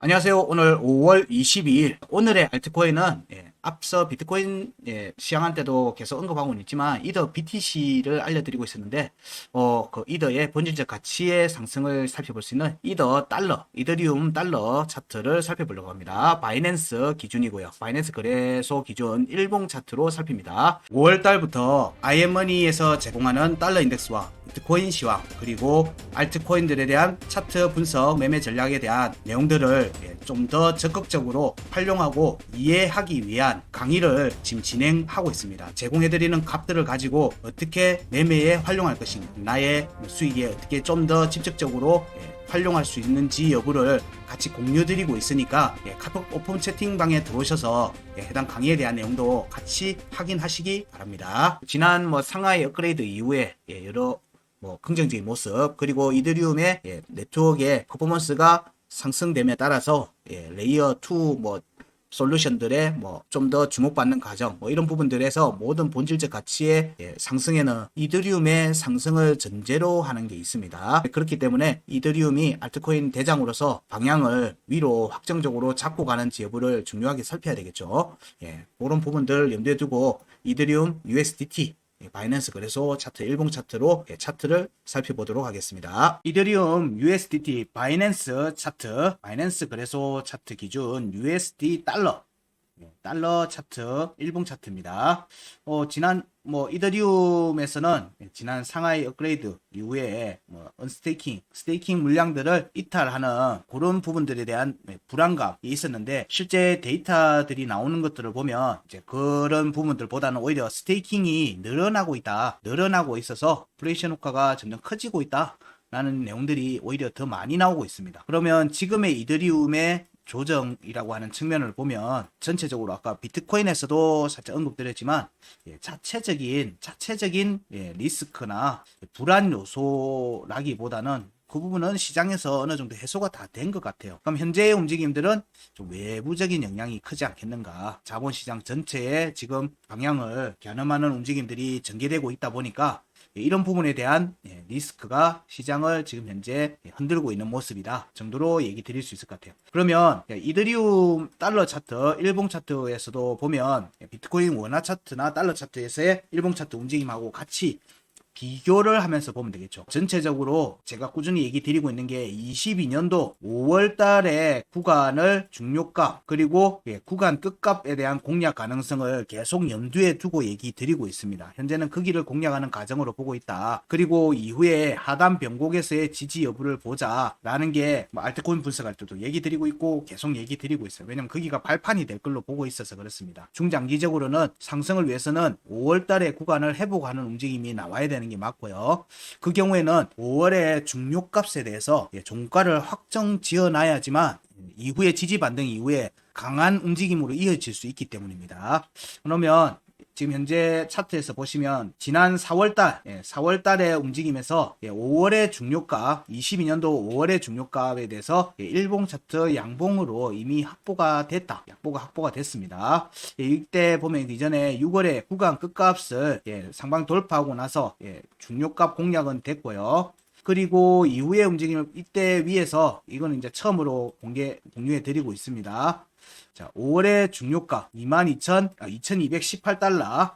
안녕하세요. 오늘 5월 22일 오늘의 알트코인은 앞서 비트코인 시향한 때도 계속 언급하고는 있지만 이더 BTC를 알려드리고 있었는데 그 이더의 본질적 가치의 상승을 살펴볼 수 있는 이더 달러, 이더리움 달러 차트를 살펴보려고 합니다. 바이낸스 기준이고요. 바이낸스 거래소 기준 일봉 차트로 살핍니다. 5월 달부터 IM머니에서 제공하는 달러 인덱스와 비트코인 시황 그리고 알트코인들에 대한 차트 분석 매매 전략에 대한 내용들을 좀 더 적극적으로 활용하고 이해하기 위한 강의를 지금 진행하고 있습니다. 제공해드리는 값들을 가지고 어떻게 매매에 활용할 것인가, 나의 수익에 어떻게 좀 더 직접적으로 활용할 수 있는지 여부를 같이 공유드리고 있으니까 카톡 오픈 채팅방에 들어오셔서 해당 강의에 대한 내용도 같이 확인하시기 바랍니다. 지난 상하이 업그레이드 이후에 여러 긍정적인 모습 그리고 이더리움의 네트워크의 퍼포먼스가 상승됨에 따라서 레이어 2 솔루션들의 좀 더 주목받는 과정 이런 부분들에서 모든 본질적 가치의 상승에는 이더리움의 상승을 전제로 하는 게 있습니다. 그렇기 때문에 이더리움이 알트코인 대장으로서 방향을 위로 확정적으로 잡고 가는지 여부를 중요하게 살펴야 되겠죠. 그런 부분들 염두에 두고 이더리움 USDT 바이낸스 거래소 차트 일봉 차트로 차트를 살펴보도록 하겠습니다. 이더리움 USDT 바이낸스 차트, 바이낸스 거래소 차트 기준 USD 달러 차트 일봉 차트입니다. 지난 이더리움에서는 지난 상하이 업그레이드 이후에 스테이킹 물량들을 이탈하는 그런 부분들에 대한 불안감이 있었는데 실제 데이터들이 나오는 것들을 보면 이제 그런 부분들보다는 오히려 스테이킹이 늘어나고 있어서 플레이션 효과가 점점 커지고 있다 라는 내용들이 오히려 더 많이 나오고 있습니다. 그러면 지금의 이더리움의 조정이라고 하는 측면을 보면 전체적으로 아까 비트코인에서도 살짝 언급드렸지만 자체적인 리스크나 불안 요소라기보다는 그 부분은 시장에서 어느 정도 해소가 다 된 것 같아요. 그럼 현재의 움직임들은 좀 외부적인 영향이 크지 않겠는가. 자본시장 전체에 지금 방향을 겨눈하는 움직임들이 전개되고 있다 보니까 이런 부분에 대한 리스크가 시장을 지금 현재 흔들고 있는 모습이다 정도로 얘기 드릴 수 있을 것 같아요. 그러면 이더리움 달러 차트 일봉 차트에서도 보면 비트코인 원화 차트나 달러 차트에서의 일봉 차트 움직임하고 같이 비교를 하면서 보면 되겠죠. 전체적으로 제가 꾸준히 얘기 드리고 있는 게 22년도 5월 달에 구간을 중요값 그리고 구간 끝값에 대한 공략 가능성을 계속 염두에 두고 얘기 드리고 있습니다. 현재는 그 길을 공략하는 과정으로 보고 있다. 그리고 이후에 하단 변곡에서의 지지 여부를 보자 라는 게 알트코인 분석할 때도 얘기 드리고 있고 계속 얘기 드리고 있어요. 왜냐면 거기가 발판이 될 걸로 보고 있어서 그렇습니다. 중장기적으로는 상승을 위해서는 5월 달에 구간을 회복하는 움직임이 나와야 되는 게 맞고요. 그 경우에는 5월의 중요값에 대해서 종가를 확정 지어놔야지만 이후에 지지 반등 이후에 강한 움직임으로 이어질 수 있기 때문입니다. 그러면 지금 현재 차트에서 보시면 지난 4월달의 움직임에서 5월의 중요값 22년도 5월의 중요값에 대해서 일봉 차트 양봉으로 이미 확보가 됐습니다. 이때 보면 이전에 6월에 구간 끝값을 상방 돌파하고 나서 중요값 공략은 됐고요. 그리고 이후의 움직임을 이때 위에서 이거는 이제 처음으로 공유해 드리고 있습니다. 자, 5월의 중요가 2218달러.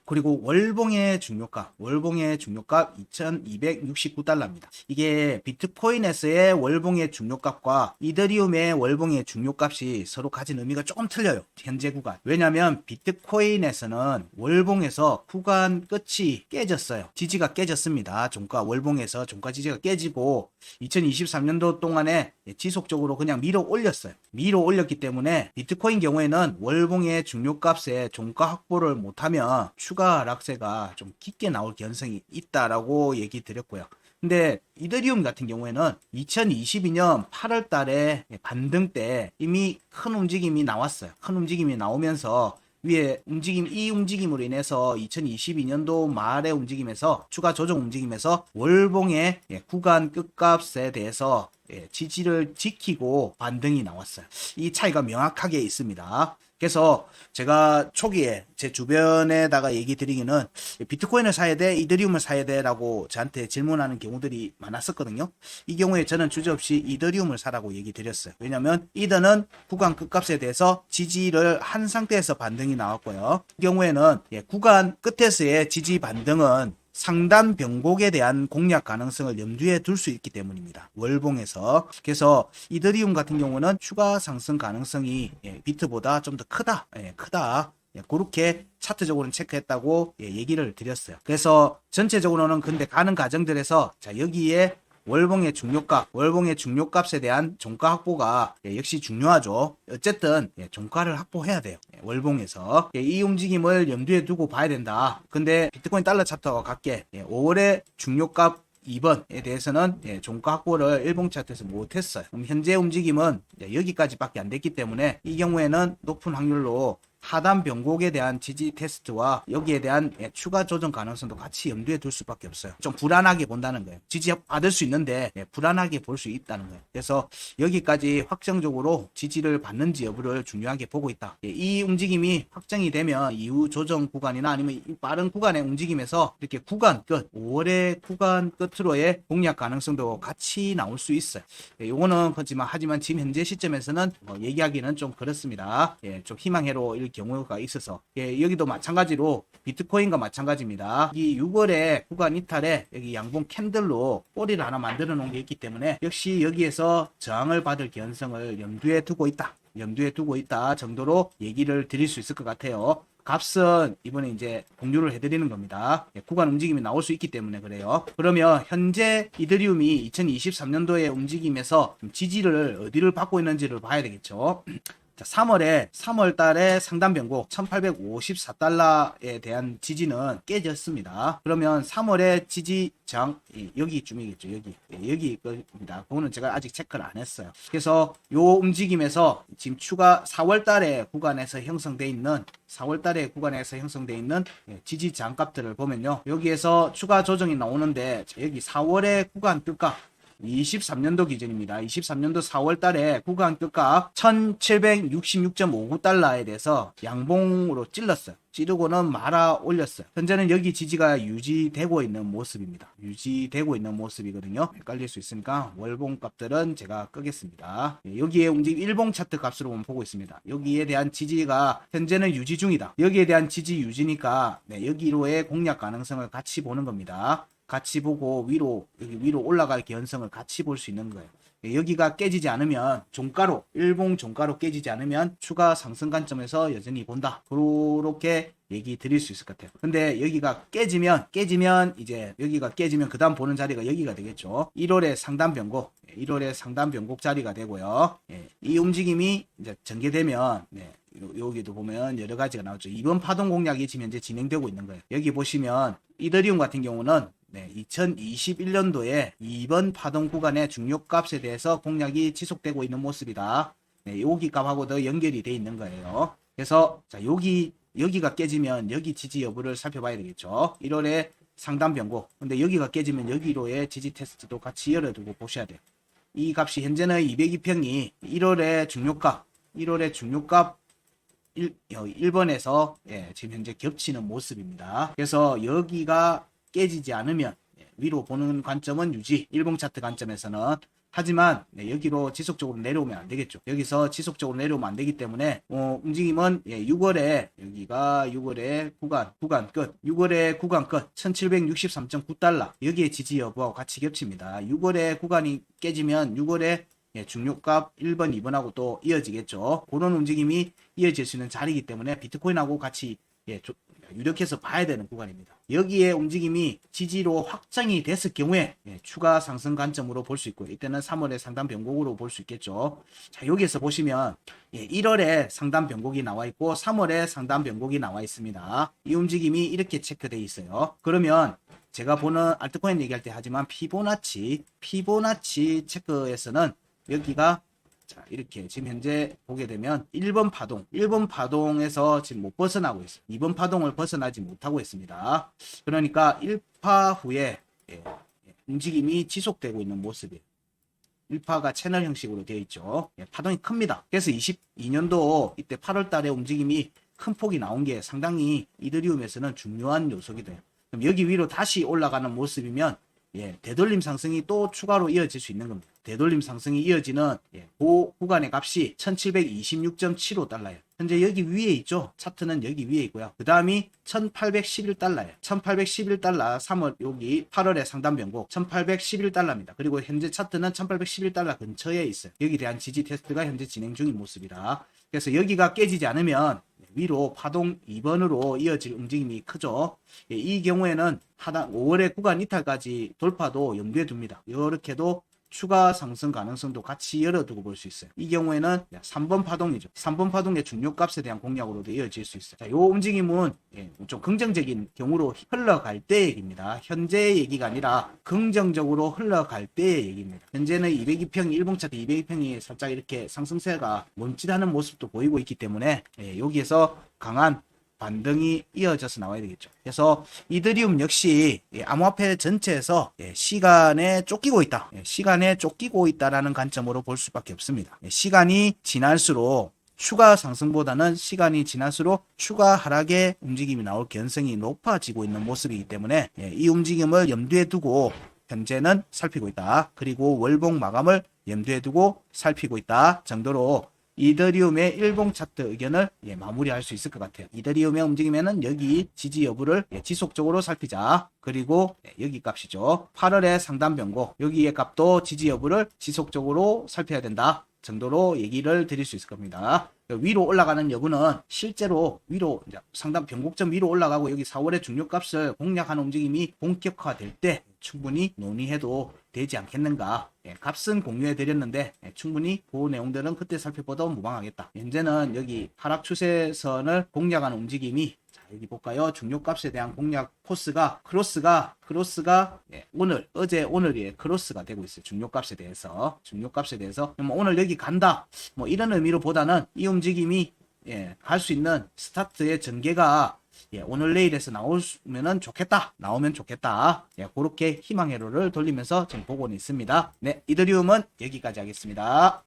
그리고 월봉의 중요가 2269달러입니다. 이게 비트코인에서의 월봉의 중요값과 이더리움의 월봉의 중요값이 서로 가진 의미가 조금 틀려요. 현재 구간. 왜냐하면 비트코인에서는 월봉에서 구간 끝이 깨졌어요. 지지가 깨졌습니다. 월봉에서 종가 지지가 깨지고 2023년도 동안에 지속적으로 그냥 밀어 올렸기 때문에 비트코인 경우에는 월봉의 중요값에 종가 확보를 못하면 추가 하락세가 좀 깊게 나올 가능성이 있다라고 얘기 드렸고요. 근데 이더리움 같은 경우에는 2022년 8월 달에 반등 때 이미 큰 움직임이 나왔어요. 큰 움직임이 나오면서 위에 이 움직임으로 인해서 2022년도 말의 움직임에서 추가 조정 움직임에서 월봉의 구간 끝값에 대해서 지지를 지키고 반등이 나왔어요. 이 차이가 명확하게 있습니다. 그래서 제가 초기에 제 주변에다가 얘기 드리기는 비트코인을 사야 돼, 이더리움을 사야 돼 라고 저한테 질문하는 경우들이 많았었거든요. 이 경우에 저는 주저없이 이더리움을 사라고 얘기 드렸어요. 왜냐면 이더는 구간 끝값에 대해서 지지를 한 상태에서 반등이 나왔고요. 이 경우에는 구간 끝에서의 지지 반등은 상단 변곡에 대한 공략 가능성을 염두에 둘 수 있기 때문입니다. 월봉에서. 그래서 이더리움 같은 경우는 추가 상승 가능성이 비트보다 좀 더 크다. 크다. 그렇게 차트적으로는 체크했다고 얘기를 드렸어요. 그래서 전체적으로는 근데 가는 과정들에서 자 여기에 월봉의 중요값, 월봉의 중요값에 대한 종가 확보가 역시 중요하죠. 어쨌든 종가를 확보해야 돼요. 월봉에서 이 움직임을 염두에 두고 봐야 된다. 근데 비트코인 달러 차트와 같게 5월의 중요값 2번에 대해서는 종가 확보를 일봉 차트에서 못했어요. 그럼 현재 움직임은 여기까지밖에 안 됐기 때문에 이 경우에는 높은 확률로 하단 변곡에 대한 지지 테스트와 여기에 대한 추가 조정 가능성도 같이 염두에 둘 수밖에 없어요. 좀 불안하게 본다는 거예요. 지지 받을 수 있는데 불안하게 볼 수 있다는 거예요. 그래서 여기까지 확정적으로 지지를 받는지 여부를 중요하게 보고 있다. 이 움직임이 확정이 되면 이후 조정 구간이나 아니면 빠른 구간의 움직임에서 이렇게 구간 끝, 5월의 구간 끝으로의 공략 가능성도 같이 나올 수 있어요. 요거는 하지만 지금 현재 시점에서는 얘기하기는 좀 그렇습니다. 좀 희망회로 경우가 있어서 여기도 마찬가지로 비트코인과 마찬가지입니다. 이 6월에 구간 이탈에 여기 양봉 캔들로 꼬리를 하나 만들어 놓은 게 있기 때문에 역시 여기에서 저항을 받을 개연성을 염두에 두고 있다 정도로 얘기를 드릴 수 있을 것 같아요. 값은 이번에 이제 공유를 해드리는 겁니다. 구간 움직임이 나올 수 있기 때문에 그래요. 그러면 현재 이더리움이 2023년도의 움직임에서 지지를 어디를 받고 있는지를 봐야 되겠죠. 3월 달에 상단 변곡 1854달러에 대한 지지는 깨졌습니다. 그러면 3월에 지지 저항 여기쯤이겠죠. 여기 겁니다. 그거는 제가 아직 체크를 안 했어요. 그래서 요 움직임에서 지금 추가 4월 달에 구간에서 형성돼 있는 지지 저항값들을 보면요. 여기에서 추가 조정이 나오는데 여기 4월에 구간 끝값 23년도 기준입니다. 23년도 4월 달에 구간 끝값 1766.59달러에 대해서 양봉으로 찔렀어요. 찌르고는 말아 올렸어요. 현재는 여기 지지가 유지되고 있는 모습입니다. 유지되고 있는 모습이거든요. 헷갈릴 수 있으니까 월봉 값들은 제가 끄겠습니다. 여기에 움직임 일봉 차트 값으로 보고 있습니다. 여기에 대한 지지가 현재는 유지 중이다. 여기에 대한 지지 유지니까 여기로의 공략 가능성을 같이 보는 겁니다. 같이 보고 여기 위로 올라갈 개연성을 같이 볼 수 있는 거예요. 여기가 깨지지 않으면 일봉 종가로 깨지지 않으면 추가 상승 관점에서 여전히 본다. 그렇게 얘기 드릴 수 있을 것 같아요. 근데 여기가 깨지면 이제 여기가 깨지면 그 다음 보는 자리가 여기가 되겠죠. 1월에 상단 변곡 자리가 되고요. 이 움직임이 이제 전개되면 여기도 보면 여러 가지가 나오죠. 이번 파동 공략이 지금 현재 진행되고 있는 거예요. 여기 보시면 이더리움 같은 경우는 2021년도에 2번 파동 구간의 중요값에 대해서 공략이 지속되고 있는 모습이다. 여기 값하고도 연결이 돼 있는 거예요. 그래서 자 여기가 깨지면 여기 지지 여부를 살펴봐야 되겠죠. 1월에 상단 변곡. 근데 여기가 깨지면 여기로의 지지 테스트도 같이 열어두고 보셔야 돼요. 이 값이 현재는 202평이 1월의 중요값 1번에서 지금 현재 겹치는 모습입니다. 그래서 여기가 깨지지 않으면 위로 보는 관점은 유지, 일봉 차트 관점에서는. 하지만 여기로 지속적으로 내려오면 안 되겠죠. 여기서 지속적으로 내려오면 안 되기 때문에 움직임은 6월에 여기가 6월에 구간 끝 1763.9달러 여기에 지지 여부하고 같이 겹칩니다. 6월에 구간이 깨지면 6월에 중요값 1번, 2번하고 또 이어지겠죠. 그런 움직임이 이어질 수 있는 자리이기 때문에 비트코인하고 같이 유력해서 봐야 되는 구간입니다. 여기에 움직임이 지지로 확정이 됐을 경우에 추가 상승 관점으로 볼 수 있고요. 이때는 3월의 상단 변곡으로 볼 수 있겠죠. 자, 여기에서 보시면 1월에 상단 변곡이 나와 있고 3월에 상단 변곡이 나와 있습니다. 이 움직임이 이렇게 체크되어 있어요. 그러면 제가 보는 알트코인 얘기할 때 하지만 피보나치 체크에서는 여기가 자, 이렇게 지금 현재 보게 되면 1번 파동에서 지금 못 벗어나고 있어요. 2번 파동을 벗어나지 못하고 있습니다. 그러니까 1파 후에 움직임이 지속되고 있는 모습이에요. 1파가 채널 형식으로 되어 있죠. 예, 파동이 큽니다. 그래서 22년도 이때 8월 달에 움직임이 큰 폭이 나온 게 상당히 이더리움에서는 중요한 요소가 돼요. 그럼 여기 위로 다시 올라가는 모습이면 되돌림 상승이 또 추가로 이어질 수 있는 겁니다. 되돌림 상승이 이어지는 그 구간의 값이 1726.75달러예요. 현재 여기 위에 있죠. 차트는 여기 위에 있고요. 그 다음이 1811달러예요. 1811달러 3월 여기 8월의 상단 변곡 1811달러입니다. 그리고 현재 차트는 1811달러 근처에 있어요. 여기에 대한 지지 테스트가 현재 진행 중인 모습이라. 그래서 여기가 깨지지 않으면 위로 파동 2번으로 이어질 움직임이 크죠. 이 경우에는 하단 5월의 구간 이탈까지 돌파도 염두에 둡니다. 이렇게도 추가 상승 가능성도 같이 열어두고 볼 수 있어요. 이 경우에는 3번 파동이죠. 3번 파동의 중요값에 대한 공략으로도 이어질 수 있어요. 자, 이 움직임은 좀 긍정적인 경우로 흘러갈 때 얘기입니다. 현재 얘기가 아니라 긍정적으로 흘러갈 때 얘기입니다. 현재는 202평이 일봉 차트 202평이 살짝 이렇게 상승세가 멈칫하는 모습도 보이고 있기 때문에 여기에서 강한 반등이 이어져서 나와야 되겠죠. 그래서 이더리움 역시 암호화폐 전체에서 시간에 쫓기고 있다. 시간에 쫓기고 있다라는 관점으로 볼 수밖에 없습니다. 시간이 지날수록 추가 상승보다는 시간이 지날수록 추가 하락의 움직임이 나올 가능성이 높아지고 있는 모습이기 때문에 이 움직임을 염두에 두고 현재는 살피고 있다. 그리고 월봉 마감을 염두에 두고 살피고 있다 정도로 이더리움의 일봉 차트 의견을 마무리할 수 있을 것 같아요. 이더리움의 움직임에는 여기 지지 여부를 지속적으로 살피자. 그리고 여기 값이죠. 8월의 상단 변곡 여기의 값도 지지 여부를 지속적으로 살펴야 된다 정도로 얘기를 드릴 수 있을 겁니다. 위로 올라가는 여부는 실제로 위로 상단 변곡점 위로 올라가고 여기 4월의 중요값을 공략하는 움직임이 본격화될 때 충분히 논의해도 되지 않겠는가. 값은 공유해 드렸는데 충분히 그 내용들은 그때 살펴보도 무방하겠다. 현재는 여기 하락 추세선을 공략하는 움직임이 여기 볼까요? 중요값에 대한 공략 코스가 크로스가 어제 오늘이 크로스가 되고 있어요. 중요값에 대해서 오늘 여기 간다 뭐 이런 의미로 보다는 이 움직임이 갈 수 있는 스타트의 전개가 오늘 내일에서 나오면 좋겠다. 그렇게 희망 회로를 돌리면서 지금 보고는 있습니다. 네, 이더리움은 여기까지 하겠습니다.